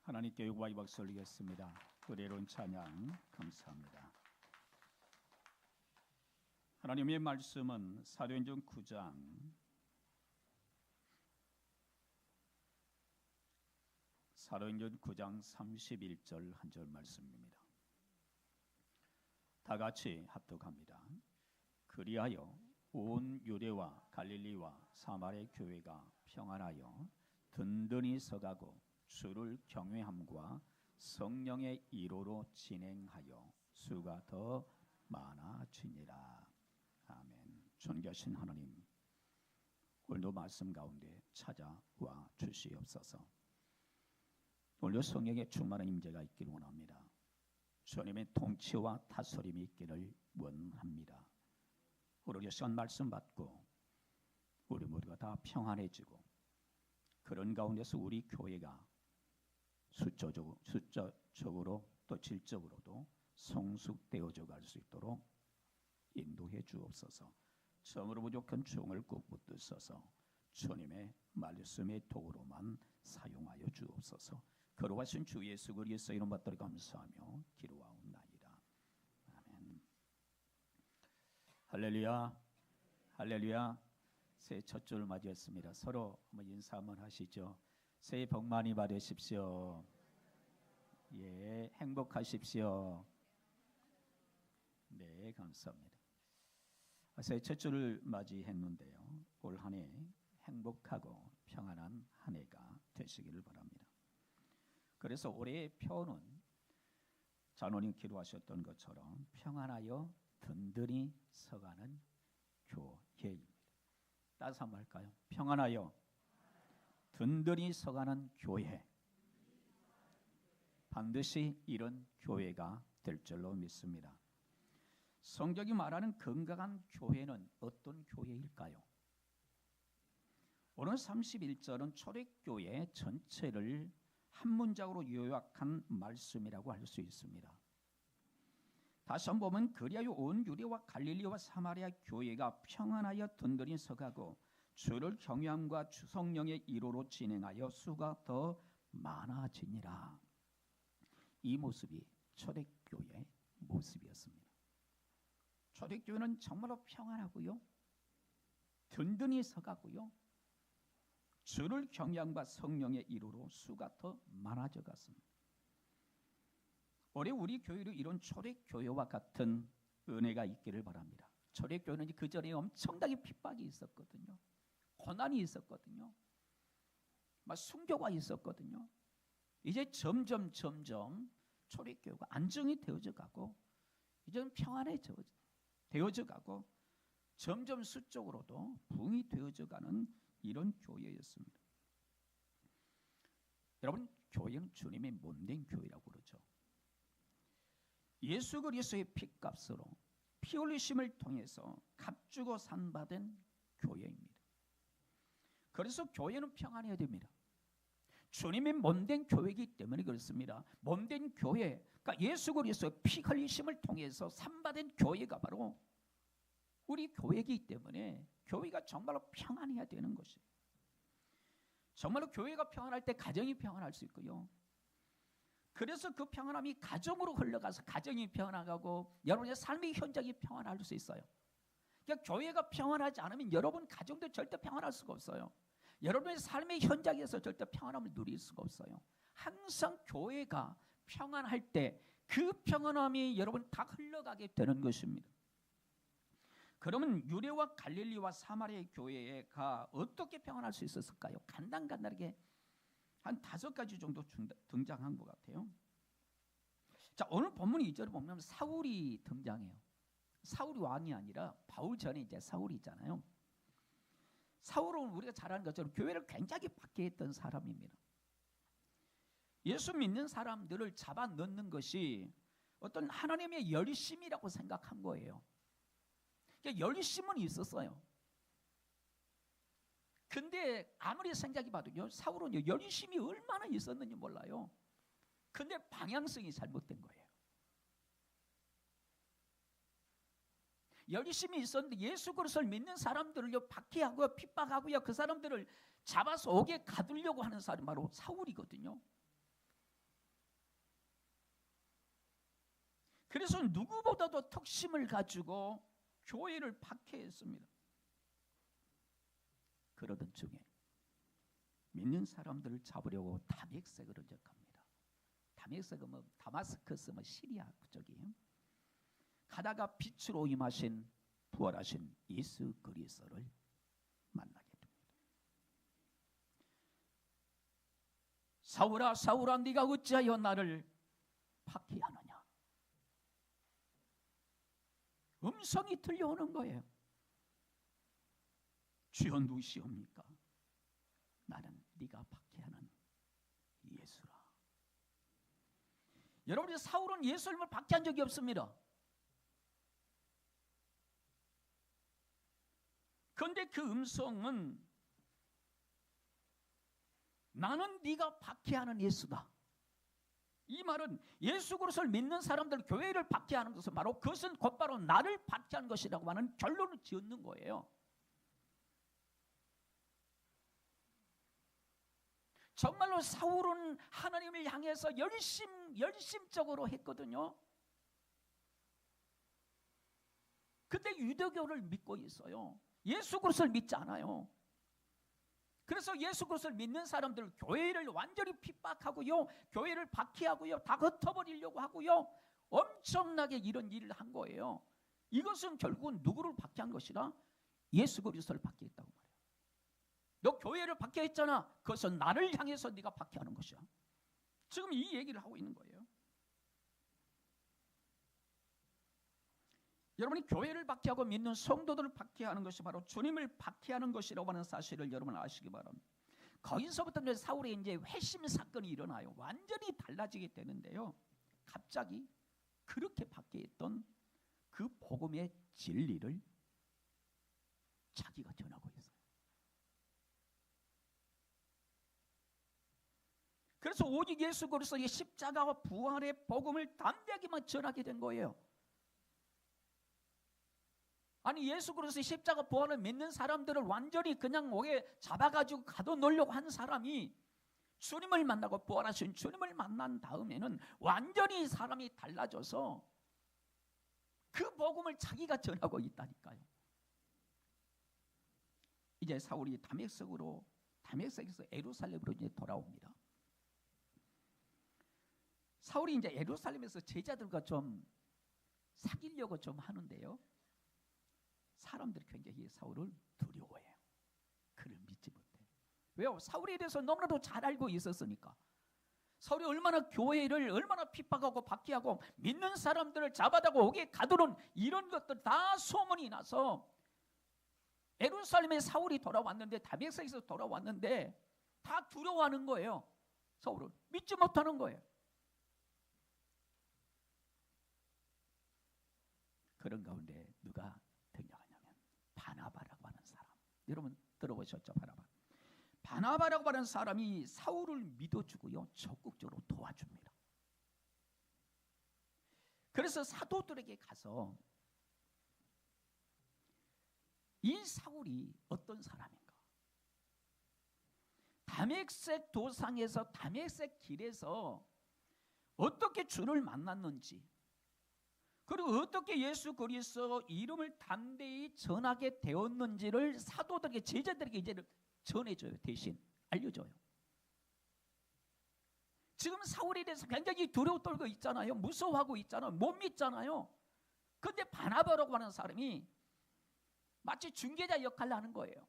하나님께 영광의 박수 올리겠습니다. 의로운 찬양 감사합니다. 하나님의 말씀은 사도행전 9장 31절 한 절 말씀입니다. 다 같이 합독합니다. 그리하여 온 유대와 갈릴리와 사마리아 교회가 평안하여 든든히 서가고 주를 경외함과 성령의 이로로 진행하여 수가 더 많아지니라. 아멘. 존귀하신 하나님, 오늘도 말씀 가운데 찾아와 주시옵소서. 오늘도 성령의 충만한 임재가 있기를 원합니다. 주님의 통치와 다스림이 있기를 원합니다. 오늘 이 시간 말씀 받고 우리 모두가 다 평안해지고 그런 가운데서 우리 교회가 숫자적으로 또 질적으로도 성숙되어져 갈 수 있도록 인도해 주옵소서. 처음으로 부족한 종을 꼭 붙드셔서 주님의 말씀의 도구로만 사용하여 주옵소서. 거룩하신 주 예수 그리스도의 이름 받들어 감사하며 기도하옵나이다. 아멘. 할렐루야, 할렐루야. 새해 첫 주를 맞이했습니다. 서로 한번 인사 한번 하시죠. 새해 복 많이 받으십시오. 예, 행복하십시오. 네, 감사합니다. 새해 첫 주를 맞이했는데요. 올 한 해 행복하고 평안한 한 해가 되시기를 바랍니다. 그래서 올해의 표는 장로님 기도하셨던 것처럼 평안하여 든든히 서가는 교회입니다. 따라서 한번 할까요? 평안하여 든든히 서가는 교회. 반드시 이런 교회가 될 줄로 믿습니다. 성경이 말하는 건강한 교회는 어떤 교회일까요? 오늘 31절은 초대교회 전체를 한 문장으로 요약한 말씀이라고 할 수 있습니다. 다시 한번 보면 그리하여 온 유대와 갈릴리와 사마리아 교회가 평안하여 든든히 서가고 주를 경외함과 주 성령의 이로로 진행하여 수가 더 많아지니라. 이 모습이 초대교회의 모습이었습니다. 초대교회는 정말로 평안하고요, 든든히 서가고요, 주를 경외함과 성령의 이로로 수가 더 많아져 갔습니다. 올해 우리 교회로 이런 초대교회와 같은 은혜가 있기를 바랍니다. 초대교회는 그 전에 엄청나게 핍박이 있었거든요. 고난이 있었거든요. 막 순교가 있었거든요. 이제 점점 초대교회가 안정이 되어져 가고 이제는 평안해져 가고 점점 수적으로도 부흥이 되어져 가는 이런 교회였습니다. 여러분, 교회는 주님의 몸된 교회라고 그러죠. 예수 그리스도의 피값으로 피 흘리심을 통해서 값주고 산받은 교회입니다. 그래서 교회는 평안해야 됩니다. 주님의 몸된 교회이기 때문에 그렇습니다. 몸된 교회, 그러니까 예수 그리스도의 피 흘리심을 통해서 산받은 교회가 바로 우리 교회이기 때문에 교회가 정말로 평안해야 되는 것이에요. 정말로 교회가 평안할 때 가정이 평안할 수 있고요. 그래서 그 평안함이 가정으로 흘러가서 가정이 평안하고 여러분의 삶의 현장이 평안할 수 있어요. 그러니까 교회가 평안하지 않으면 여러분 가정도 절대 평안할 수가 없어요. 여러분의 삶의 현장에서 절대 평안함을 누릴 수가 없어요. 항상 교회가 평안할 때 그 평안함이 여러분 다 흘러가게 되는 것입니다. 그러면 유대와 갈릴리와 사마리아 교회가 어떻게 평안할 수 있었을까요? 간단하게 한 5가지 정도 등장한 것 같아요. 자, 오늘 본문 2절을 보면 사울이 등장해요. 사울이 왕이 아니라 바울 전에 이제 사울이 있잖아요. 사울은 우리가 잘 아는 것처럼 교회를 굉장히 박해했던 사람입니다. 예수 믿는 사람들을 잡아 넣는 것이 어떤 하나님의 열심이라고 생각한 거예요. 그러니까 열심은 있었어요. 근데 아무리 생각해 봐도요, 사울은 열심이 얼마나 있었는지 몰라요. 근데 방향성이 잘못된 거예요. 열심히 있었는데 예수 그리스도를 믿는 사람들을 박해하고 핍박하고요, 그 사람들을 잡아서 옥에 가두려고 하는 사람이 바로 사울이거든요. 그래서 누구보다도 특심을 가지고 교회를 박해했습니다. 그러던 중에 믿는 사람들을 잡으려고 다메섹으로 적합니다. 다메섹은 다마스커스 시리아 쪽이에요. 가다가 빛으로 임하신 부활하신 예수 그리스도를 만나게 됩니다. 사울아 사울아 네가 어찌하여 나를 박해하느냐. 음성이 들려오는 거예요. 주여 누구시옵니까? 나는 네가 박해하는 예수라. 여러분이 사울은 예수님을 박해한 적이 없습니다. 그런데 그 음성은 나는 네가 박해하는 예수다. 이 말은 예수 그리스도를 믿는 사람들 교회를 박해하는 것은 바로 그것은 곧바로 나를 박해하는 것이라고 하는 결론을 지었는 거예요. 정말로 사울은 하나님을 향해서 열심적으로 했거든요. 근데 유대교를 믿고 있어요. 예수 그리스도를 믿지 않아요. 그래서 예수 그리스도를 믿는 사람들 교회를 완전히 핍박하고요, 교회를 박해하고요, 다 흩어버리려고 하고요, 엄청나게 이런 일을 한 거예요. 이것은 결국은 누구를 박해한 것이라? 예수 그리스도를 박해했다고 말해요. 너 교회를 박해했잖아. 그것은 나를 향해서 네가 박해하는 것이야. 지금 이 얘기를 하고 있는 거예요. 여러분이 교회를 박해하고 믿는 성도들을 박해하는 것이 바로 주님을 박해하는 것이라고 하는 사실을 여러분 아시기 바랍니다. 거기서부터 이제 사울의 이제 회심 사건이 일어나요. 완전히 달라지게 되는데요. 갑자기 그렇게 박해했던 그 복음의 진리를 자기가 전하고 있어요. 그래서 오직 예수 그리스도의 십자가와 부활의 복음을 담대하게만 전하게 된 거예요. 아니 예수 그리스도의 십자가 부활을 믿는 사람들을 완전히 그냥 목에 잡아가지고 가둬놓으려고 한 사람이 주님을 만나고 부활하신 주님을 만난 다음에는 완전히 사람이 달라져서 그 복음을 자기가 전하고 있다니까요. 이제 사울이 다메섹에서 예루살렘으로 이제 돌아옵니다. 사울이 이제 예루살렘에서 제자들과 좀 사귀려고 좀 하는데요. 사람들이 굉장히 사울을 두려워해요. 그를 믿지 못해. 왜요? 사울에 대해서 너무나도 잘 알고 있었으니까. 사울이 얼마나 교회를 얼마나 핍박하고 박해하고 믿는 사람들을 잡아다가 오게 가두는 이런 것들 다 소문이 나서 예루살렘에 사울이 돌아왔는데 다메섹에서 돌아왔는데 다 두려워하는 거예요. 사울을 믿지 못하는 거예요. 그런 가운데 누가 등장하냐면 바나바라고 하는 사람. 여러분 들어보셨죠? 바나바라고 하는 사람이 사울을 믿어주고요, 적극적으로 도와줍니다. 그래서 사도들에게 가서 이 사울이 어떤 사람인가, 다메섹 도상에서 다메섹 길에서 어떻게 주를 만났는지, 그리고 어떻게 예수 그리스도 이름을 담대히 전하게 되었는지를 사도들에게, 제자들에게 이제 전해줘요. 대신 알려줘요. 지금 사울에 대해서 굉장히 두려워 떨고 있잖아요. 무서워하고 있잖아요. 못 믿잖아요. 그런데 바나바라고 하는 사람이 마치 중개자 역할을 하는 거예요.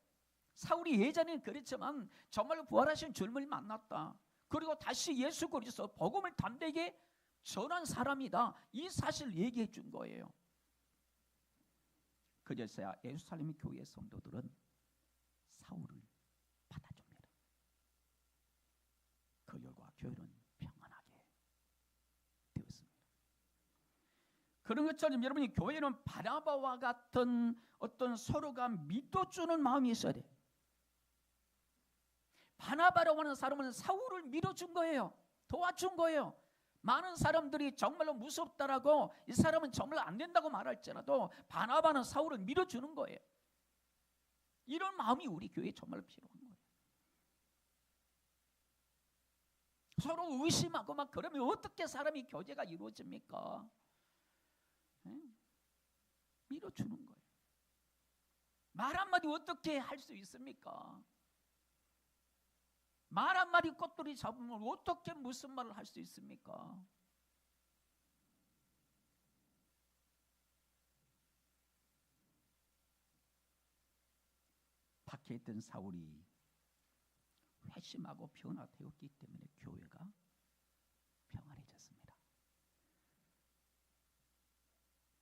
사울이 예전에는 그랬지만 정말로 부활하신 주님을 만났다, 그리고 다시 예수 그리스도 복음을 담대하게 전한 사람이다, 이 사실을 얘기해 준 거예요. 그제서야 예루살렘 교회 성도들은 사울을 받아줍니다. 그 결과 교회는 평안하게 되었습니다. 그런 것처럼 여러분이 교회는 바나바와 같은 어떤 서로가 믿어주는 마음이 있어야 돼요. 바나바라고 하는 사람은 사울을 믿어준 거예요. 도와준 거예요. 많은 사람들이 정말로 무섭다라고, 이 사람은 정말 안 된다고 말할지라도 바나바는 사울을 밀어주는 거예요. 이런 마음이 우리 교회에 정말 필요한 거예요. 서로 의심하고 막 그러면 어떻게 사람이 교제가 이루어집니까? 밀어주는 거예요. 말 한마디 어떻게 할 수 있습니까? 말 한마디 꽃들이 잡으면 어떻게 무슨 말을 할 수 있습니까? 밖에 있던 사울이 회심하고 변화되었기 때문에 교회가 평안해졌습니다.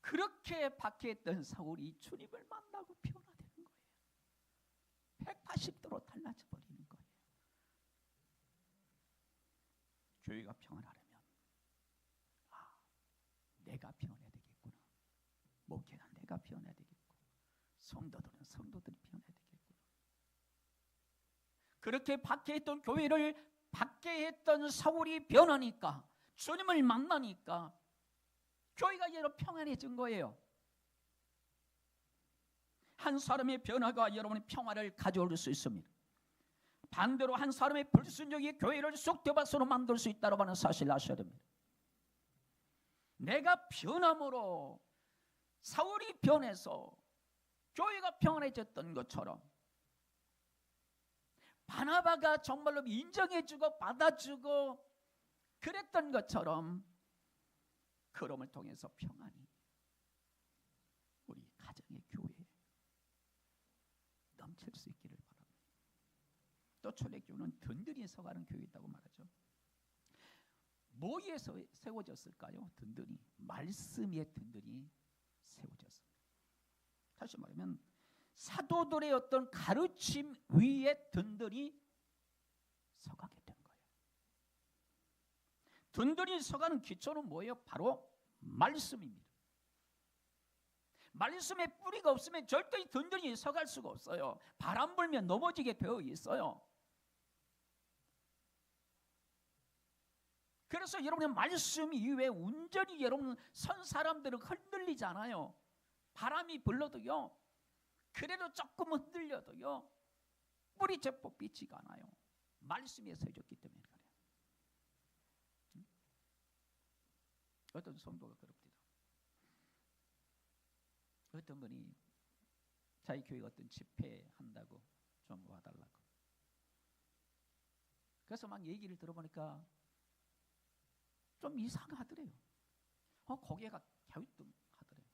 그렇게 밖에 있던 사울이 주님을 만나고 변화되는 거예요. 180도로 달라져 버리는 거예요. 교회가 평안하려면 내가 변해야 되겠구나. 목회가 내가 변해야 되겠고, 성도들은 성도들이 변해야 되겠구나. 그렇게 밖에 있던 교회를 밖에 했던 사울이 변하니까, 주님을 만나니까 교회가 여러분 평안해진 거예요. 한 사람의 변화가 여러분의 평화를 가져올 수 있습니다. 반대로 한 사람의 불순종이 교회를 쑥대밭으로 만들 수 있다고 하는 사실을 아셔야 됩니다. 내가 변함으로 사울이 변해서 교회가 평안해졌던 것처럼, 바나바가 정말로 인정해주고 받아주고 그랬던 것처럼 그럼을 통해서 평안이 우리 가정의 교회에 넘칠 수 있기를 바랍니다. 또 초대교회는 든든히 서가는 교회가 있다고 말하죠. 뭐에 세워졌을까요? 든든히 말씀 위에 든든히 세워졌습니다. 다시 말하면 사도들의 어떤 가르침 위에 든든히 서가게 된 거예요. 든든히 서가는 기초는 뭐예요? 바로 말씀입니다. 말씀에 뿌리가 없으면 절대 든든히 서갈 수가 없어요. 바람 불면 넘어지게 되어 있어요. 그래서 여러분의 말씀 이외에 온전히 여러분 선 사람들은 흔들리잖아요. 바람이 불러도요, 그래도 조금 흔들려도요 뿌리째 뽑히지가 않아요. 말씀에 서졌기 때문에 그래요. 어떤 성도가 그럽니다. 어떤 분이 자기 교회가 어떤 집회한다고 좀 와달라고. 그래서 막 얘기를 들어보니까 좀 이상하더래요. 고개가 갸우뚱하더래요.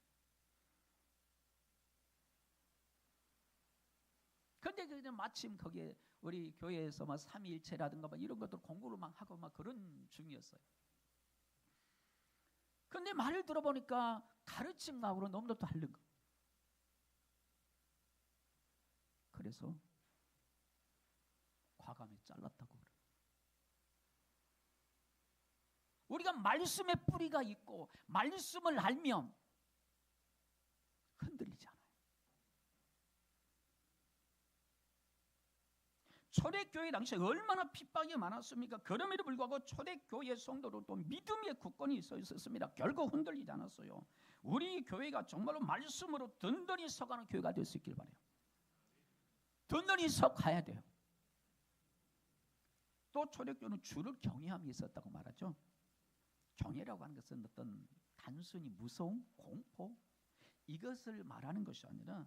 근데 그냥 마침 거기에 우리 교회에서 막 삼위일체라든가 막 이런 것들 공부를 막 하고 막 그런 중이었어요. 근데 말을 들어보니까 가르침하고로 너무나 다른 거. 그래서 과감히 잘랐다고 그래요. 우리가 말씀에 뿌리가 있고 말씀을 알면 흔들리지 않아요. 초대교회 당시에 얼마나 핍박이 많았습니까? 그럼에도 불구하고 초대교회 성도로 또 믿음의 굳건히 있었습니다. 결국 흔들리지 않았어요. 우리 교회가 정말로 말씀으로 든든히 서가는 교회가 될 수 있길 바라요. 든든히 서가야 돼요. 또 초대교회는 주를 경외함이 있었다고 말하죠. 경외라고 하는 것은 어떤 단순히 무서움, 공포 이것을 말하는 것이 아니라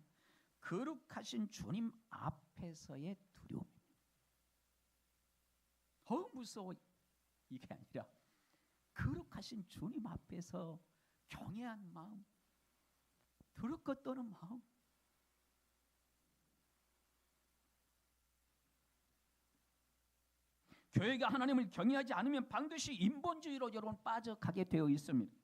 거룩하신 주님 앞에서의 두려움입니다. 무서워 이게 아니라 거룩하신 주님 앞에서 경외한 마음, 두렵고 떠는 마음. 교회가 하나님을 경외하지 않으면 반드시 인본주의로 여러분 빠져가게 되어 있습니다.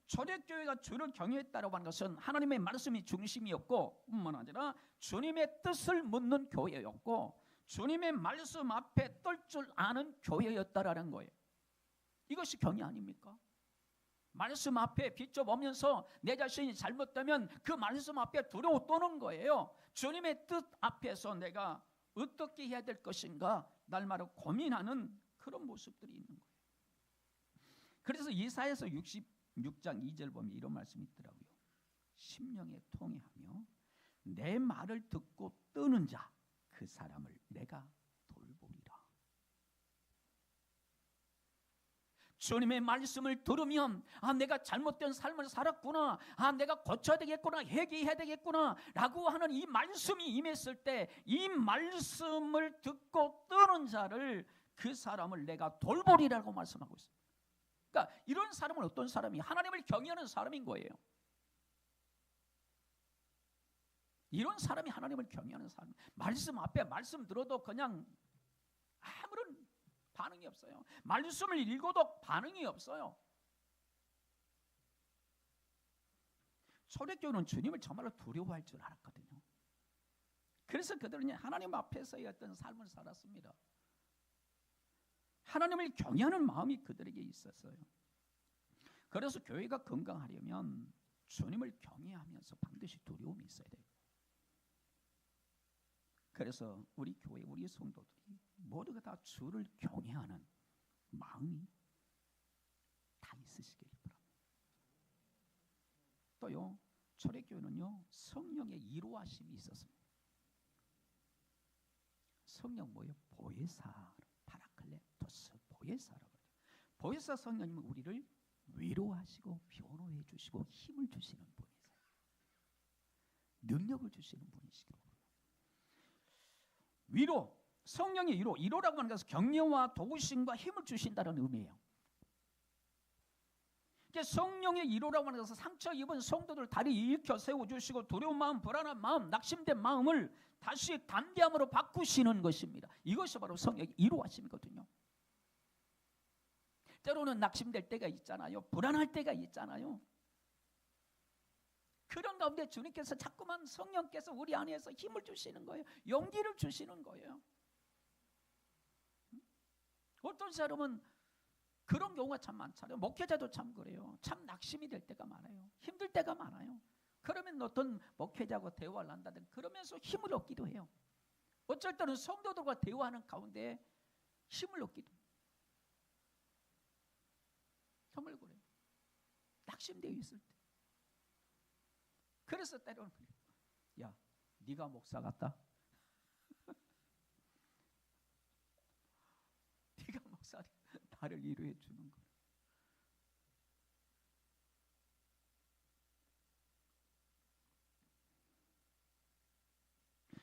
초대교회가 주를 경외했다고 하는 것은 하나님의 말씀이 중심이었고 뿐만 아니라 주님의 뜻을 묻는 교회였고 주님의 말씀 앞에 떨 줄 아는 교회였다라는 거예요. 이것이 경외 아닙니까? 말씀 앞에 비춰보면서 내 자신이 잘못되면 그 말씀 앞에 두려워 떠는 거예요. 주님의 뜻 앞에서 내가 어떻게 해야 될 것인가 날마다 고민하는 그런 모습들이 있는 거예요. 그래서 이사야서 66장 2절 보면 이런 말씀이 있더라고요. 심령에 통회하며 내 말을 듣고 뜨는 자 그 사람을 내가 돌보리라. 주님의 말씀을 들으면 내가 잘못된 삶을 살았구나, 내가 고쳐야 되겠구나, 회개해야 되겠구나 라고 하는 이 말씀이 임했을 때 이 말씀을 듣고 뜨는 자를, 그 사람을 내가 돌보리라고 말씀하고 있습니다. 그러니까 이런 사람은 어떤 사람이? 하나님을 경외하는 사람인 거예요. 이런 사람이 하나님을 경외하는 사람. 말씀 앞에 말씀 들어도 그냥 아무런 반응이 없어요. 말씀을 읽어도 반응이 없어요. 초대교회는 주님을 정말로 두려워할 줄 알았거든요. 그래서 그들은 하나님 앞에서의 어떤 삶을 살았습니다. 하나님을 경외하는 마음이 그들에게 있었어요. 그래서 교회가 건강하려면 주님을 경외하면서 반드시 두려움이 있어야 돼요. 그래서 우리 교회, 우리 성도들이 모두가 다 주를 경외하는 마음이 다 있으시길 바랍니다. 또요, 초대교회는요 성령의 이루하심이 있었습니다. 성령 뭐예요? 보혜사, 파라클레토스, 보혜사라고 해요. 보혜사 성령님은 우리를 위로하시고 변호해 주시고 힘을 주시는 분이세요. 능력을 주시는 분이시고, 위로, 성령의 위로라고 하는 것은 격려와 도우심과 힘을 주신다는 의미예요. 성령의 위로라고 하는 것은 상처 입은 성도들 다리 일으켜 세워주시고 두려운 마음, 불안한 마음, 낙심된 마음을 다시 담대함으로 바꾸시는 것입니다. 이것이 바로 성령의 위로하심이거든요. 때로는 낙심될 때가 있잖아요. 불안할 때가 있잖아요. 그런 가운데 주님께서 자꾸만 성령께서 우리 안에서 힘을 주시는 거예요. 용기를 주시는 거예요. 어떤 사람은 그런 경우가 참 많잖아요. 목회자도 참 그래요. 참 낙심이 될 때가 많아요. 힘들 때가 많아요. 그러면 어떤 목회자하고 대화를 한다든지 그러면서 힘을 얻기도 해요. 어쩔 때는 성도들과 대화하는 가운데 힘을 얻기도 해요. 정말 그래요. 낙심되어 있을 때. 그래서 때로는 야, 네가 목사 같다. 네가 목사니 나를 위로해 주는 거야.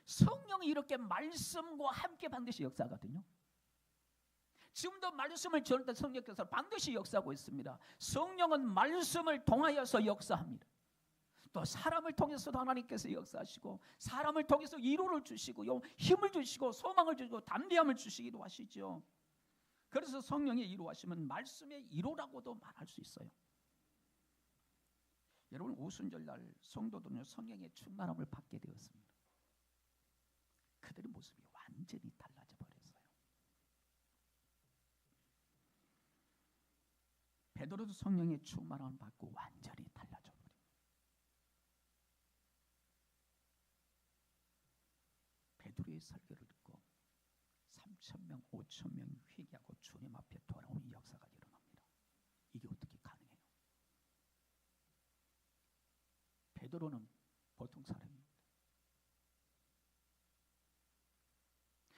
성령이 이렇게 말씀과 함께 반드시 역사하거든요. 지금도 말씀을 전할 때 성령께서 반드시 역사하고 있습니다. 성령은 말씀을 통하여서 역사합니다. 또 사람을 통해서도 하나님께서 역사하시고 사람을 통해서 위로를 주시고요, 힘을 주시고 소망을 주시고 담대함을 주시기도 하시죠. 그래서 성령의 위로하시면 말씀의 위로라고도 말할 수 있어요. 여러분, 오순절날 성도들은 성령의 충만함을 받게 되었습니다. 그들의 모습이 완전히 달라져 버렸어요. 베드로도 성령의 충만함을 받고 완전히 달라져 버립니다. 베드로의 설교를 듣고 3,000명, 5,000명이 회개하고 주님 앞에 돌아오는 역사가 일어납니다. 이게 어떻게 가능해요? 베드로는 보통 사람입니다.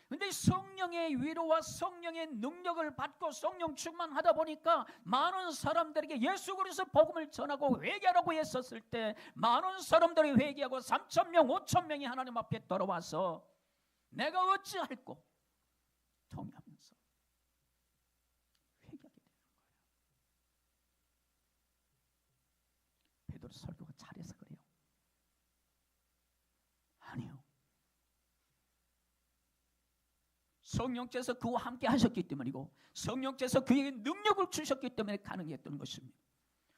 그런데 성령의 위로와 성령의 능력을 받고 성령 충만하다 보니까 많은 사람들에게 예수 그리스도 복음을 전하고 회개하라고 했었을 때 많은 사람들이 회개하고 3,000명, 5,000명이 하나님 앞에 돌아와서 내가 어찌할꼬 통하면서 회개하게 되는 거예요. 베드로 설교가 잘해서 그래요? 아니요. 성령께서 그와 함께 하셨기 때문이고 성령께서 그에게 능력을 주셨기 때문에 가능했던 것입니다.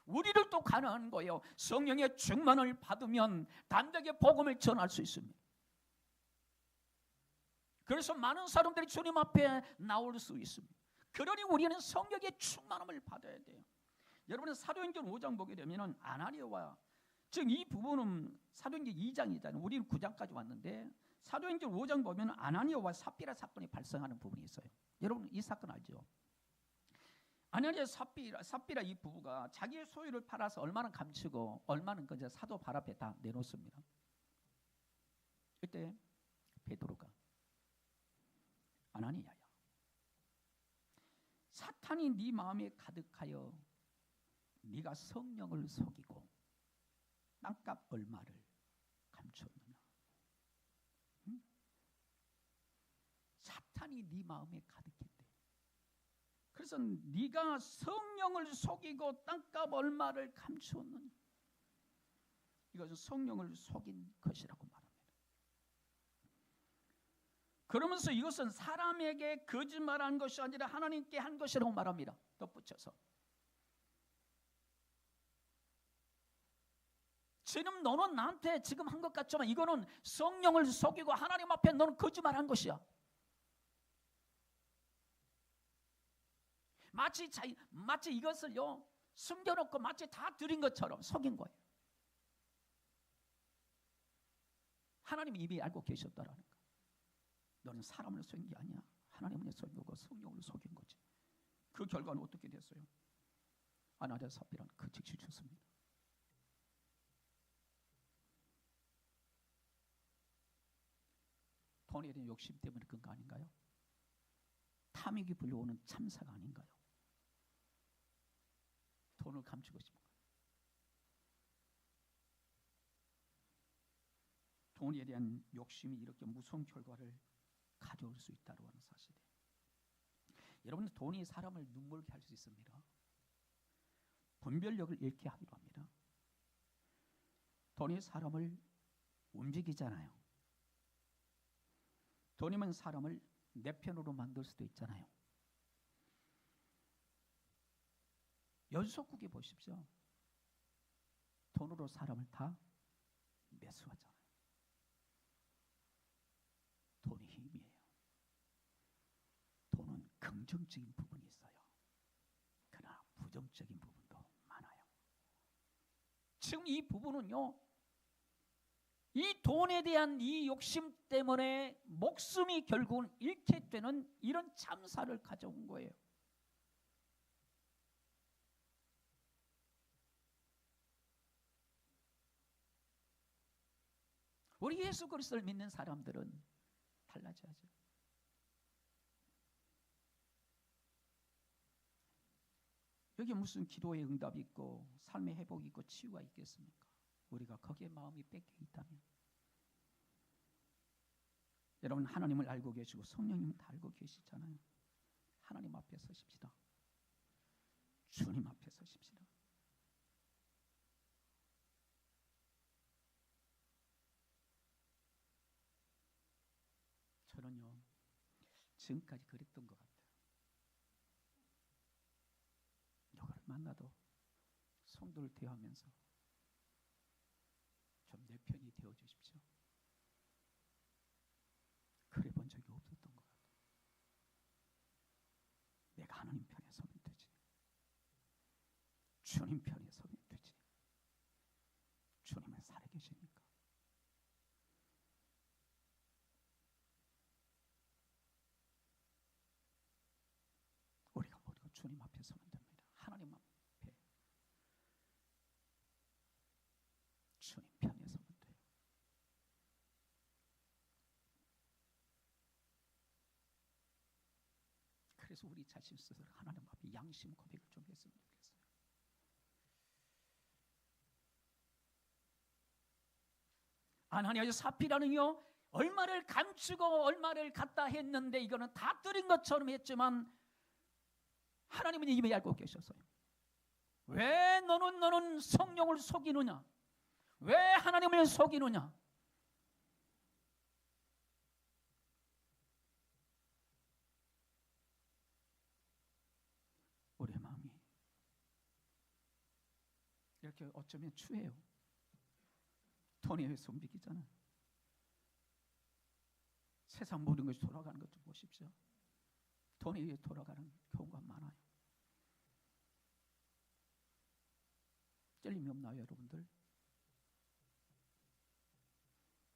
우리를 또 가능한 거예요. 성령의 충만을 받으면 담대하게 복음을 전할 수 있습니다. 그래서 많은 사람들이 주님 앞에 나올 수 있습니다. 그러니 우리는 성령의 충만함을 받아야 돼요. 여러분은 사도행전 5장 보게 되면 아나니아와, 지금 이 부분은 사도행전 2장이잖아요. 우리는 9장까지 왔는데 사도행전 5장 보면 아나니아와 삽비라 사건이 발생하는 부분이 있어요. 여러분 이 사건 알죠? 아나니아 삽비라 이 부부가 자기의 소유를 팔아서 얼마는 감추고 얼마는 그저 사도 발 앞에 다 내놓습니다. 이때 베드로가 아나니아야, 사탄이 네 마음에 가득하여 네가 성령을 속이고 땅값 얼마를 감추었느냐? 응? 사탄이 네 마음에 가득했대. 그래서 네가 성령을 속이고 땅값 얼마를 감추었느냐? 이것은 성령을 속인 것이라고 말합니다. 그러면서 이것은 사람에게 거짓말한 것이 아니라 하나님께 한 것이라고 말합니다. 덧붙여서 지금 너는 나한테 지금 한 것 같지만 이거는 성령을 속이고 하나님 앞에 너는 거짓말한 것이야. 마치 이것을요 숨겨놓고 마치 다 드린 것처럼 속인 거예요. 하나님이 이미 알고 계셨다라는 거. 너는 사람을 속인 게 아니야. 하나님을 속이고 성령을 속인 거지. 그 결과는 어떻게 됐어요? 아나니아 삽비라는 그 즉시 죽습니다. 돈에 대한 욕심 때문에 그런 거 아닌가요? 탐욕이 불려오는 참사가 아닌가요? 돈을 감추고 싶은 거예요. 돈에 대한 욕심이 이렇게 무서운 결과를 가져올 수 있다는 사실이에요. 여러분, 돈이 사람을 눈물게 할 수 있습니다. 분별력을 잃게 하기도 합니다. 돈이 사람을 움직이잖아요. 돈이면 사람을 내 편으로 만들 수도 있잖아요. 연속국에 보십시오. 돈으로 사람을 다 매수하잖아요. 돈이 힘이에요. 돈은 긍정적인 부분이 있어요. 그러나 부정적인 부분도 많아요. 지금 이 부분은요, 이 돈에 대한 이 욕심 때문에 목숨이 결국은 잃게 되는 이런 참사를 가져온 거예요. 우리 예수 그리스도를 믿는 사람들은 달라져야죠. 여기 무슨 기도의 응답이 있고 삶의 회복이 있고 치유가 있겠습니까? 우리가 거기에 마음이 뺏겨 있다면. 여러분, 하나님을 알고 계시고 성령님을 다 알고 계시잖아요. 하나님 앞에 서십시다. 주님 앞에 서십시다. 저는요, 지금까지 그랬던 것 같아요. 누구를 만나도 성도를 대하면서 좀 내 편이 되어 주십시오. 그래 본 적이 없었던 것 같아요. 내가 하나님 편에 서면 되지. 주님 편에 서면 되지. 주님은 살아계시니까. 우리가 모두가 주님 앞에 서면 됩니다. 하나님 앞에 주님 편에 서면 돼요. 그래서 우리 자신 스스로 하나님 앞에 양심 고백을 좀 했으면 좋겠어요. 아나니아 삽비라는요, 얼마를 감추고 얼마를 갖다 했는데 이거는 다 드린 것처럼 했지만 하나님은 이미 알고 계셨어요. 왜 너는 성령을 속이느냐? 왜 하나님을 속이느냐? 우리의 마음이 이렇게 어쩌면 추해요. 돈에 의해서 움직이잖아요. 세상 모든 것이 돌아가는 것 좀 보십시오. 돈에 의해 돌아가는 경우가 많아요. 찔림이 없나요, 여러분들?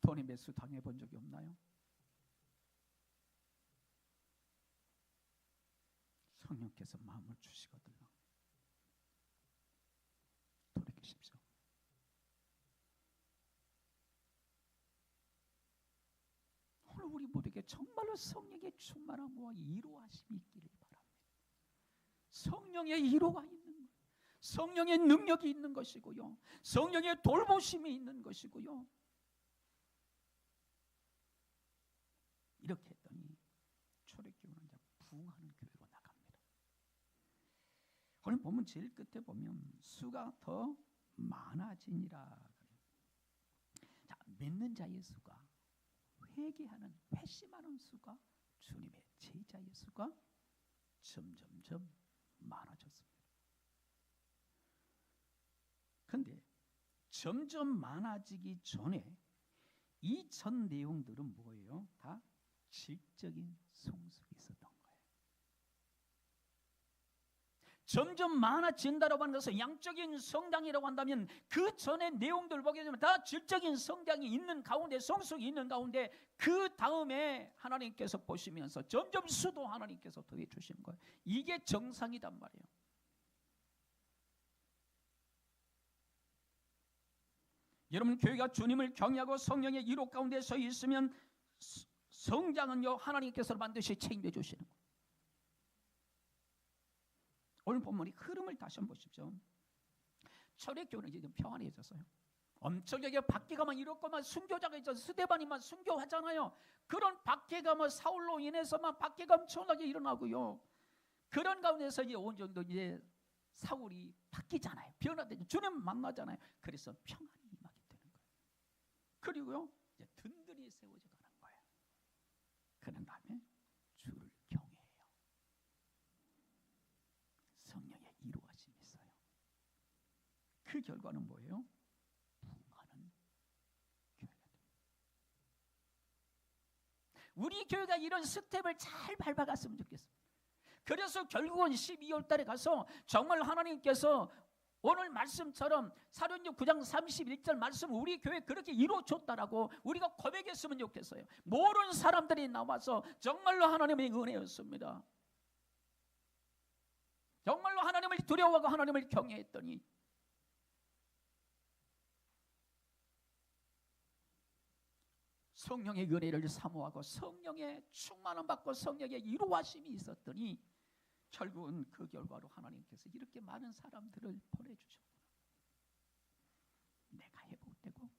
돈에 매수 당해본 적이 없나요? 성령께서 마음을 주시거든요. 돌이키십시오. 오늘 우리 모두에게 정말로 성령의 충만함과 이루하심이 있기를 바랍니다. 성령의 위로가 있는 거예요. 성령의 능력이 있는 것이고요. 성령의 돌보심이 있는 것이고요. 이렇게 했더니 초대교회는 이제 부흥하는 교회로 나갑니다. 오늘 보면 제일 끝에 보면 수가 더 많아지니라. 자, 믿는 자의 수가, 회개하는 회심하는 수가, 주님의 제자의 수가 점점점 많아졌습니다. 근데 점점 많아지기 전에 이 전 내용들은 뭐예요? 다 질적인 성숙이 있었던 거예요. 점점 많아진다라고 하는 것은 양적인 성장이라고 한다면 그 전의 내용들을 보게 되면 다 질적인 성장이 있는 가운데, 성숙이 있는 가운데, 그 다음에 하나님께서 보시면서 점점 수도 하나님께서 더해 주시는 거예요. 이게 정상이단 말이에요. 여러분, 교회가 주님을 경외하고 성령의 이로 가운데 서 있으면 성장은요, 하나님께서 반드시 책임져 주시는 거예요. 오늘 본문의 흐름을 다시 한번 보십시오. 초대교회는 이제 평안해졌어요. 엄청나게 박해가 이렇고만 순교자가 있어서 스데반이만 순교하잖아요. 그런 박해가 사울로 인해서만 박해가 엄청나게 일어나고요. 그런 가운데서 이제 온 정도 이제 사울이 바뀌잖아요. 변화되죠. 주님 만나잖아요. 그래서 평안이 임하게 되는 거예요. 그리고요, 이제 든든히 세워져 가는 거예요. 그런 다음에 주를 경외해요. 성령의 이루어짐이 있어요. 그 결과는 뭐예요? 부흥하는 교회가 됩니다. 우리 교회가 이런 스텝을 잘 밟아갔으면 좋겠습니다. 그래서 결국은 12월 달에 가서 정말 하나님께서 오늘 말씀처럼 사도행전 9장 31절 말씀 우리 교회 그렇게 이루어졌다라고 우리가 고백했으면 좋겠어요. 모든 사람들이 나와서 정말로 하나님의 은혜였습니다. 정말로 하나님을 두려워하고 하나님을 경외했더니 성령의 은혜를 사모하고 성령의 충만함 받고 성령의 이루어심이 있었더니 결국은 그 결과로 하나님께서 이렇게 많은 사람들을 보내주셨구나. 내가 회복되고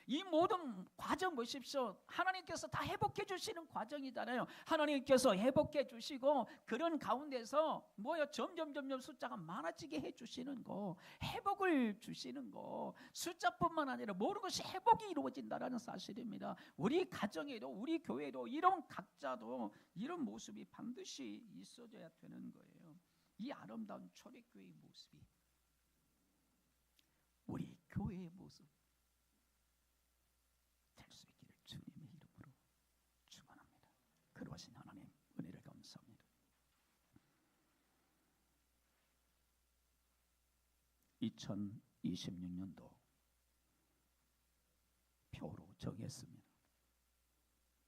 이 모든 과정 보십시오. 하나님께서 다 회복해 주시는 과정이잖아요. 하나님께서 회복해 주시고 그런 가운데서 점점 숫자가 많아지게 해 주시는 거, 회복을 주시는 거, 숫자뿐만 아니라 모든 것이 회복이 이루어진다는 사실입니다. 우리 가정에도 우리 교회도 이런 각자도 이런 모습이 반드시 있어져야 되는 거예요. 이 아름다운 초대교회의 모습이 우리 교회의 모습 수 있기를 주님의 이름으로 축원합니다. 그러하신 하나님 은혜를 감사합니다. 2026년도 표로 정했습니다.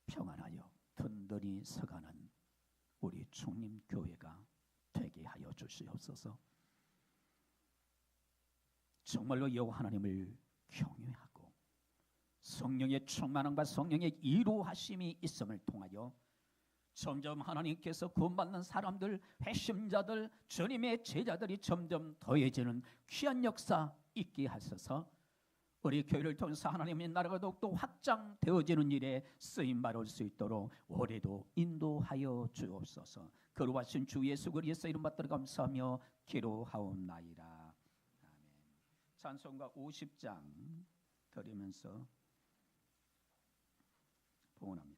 평안하여 든든히 서가는 우리 충림교회가 되게 하여 주시옵소서. 정말로 여호와 하나님을 경외하고 성령의 충만함과 성령의 이루하심이 있음을 통하여 점점 하나님께서 구원받는 사람들, 회심자들, 주님의 제자들이 점점 더해지는 귀한 역사 있게 하셔서 우리 교회를 통해서 하나님의 나라가 더욱더 확장되어지는 일에 쓰임받을 수 있도록 올해도 인도하여 주옵소서. 거룩하신 주 예수 그리스도의 이름 받들어 감사하며 기도하옵나이다. 아멘. 찬송가 50장 드리면서 봉헌합니다.